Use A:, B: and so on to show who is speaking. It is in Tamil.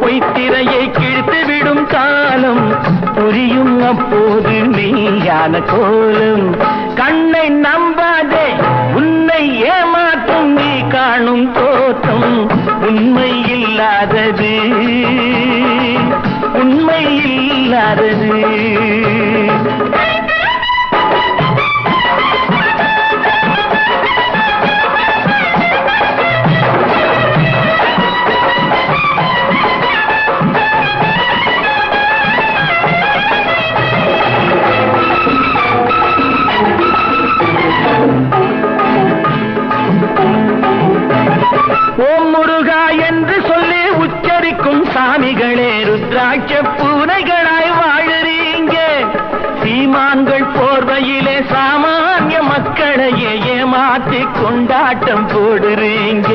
A: பொய்த்திரையை கிழித்து விடும் காலம் புரியும் அப்போது மெய்யான கோலம். கண்ணை நம்பாதே, உன்னை ஏமாற்றும் நீ காணும் தோற்றம் உண்மை இல்லாதது, உண்மை இல்லாதது. ஓம் முருகா என்று சொல்லி உச்சரிக்கும் சாமிகளே ருத்ராட்ச பூனைகளாய் வாழறீங்க. சீமான்கள் போர்வையிலே சாமானிய மக்களையே ஏமாற்றி கொண்டாட்டம் போடுறீங்க.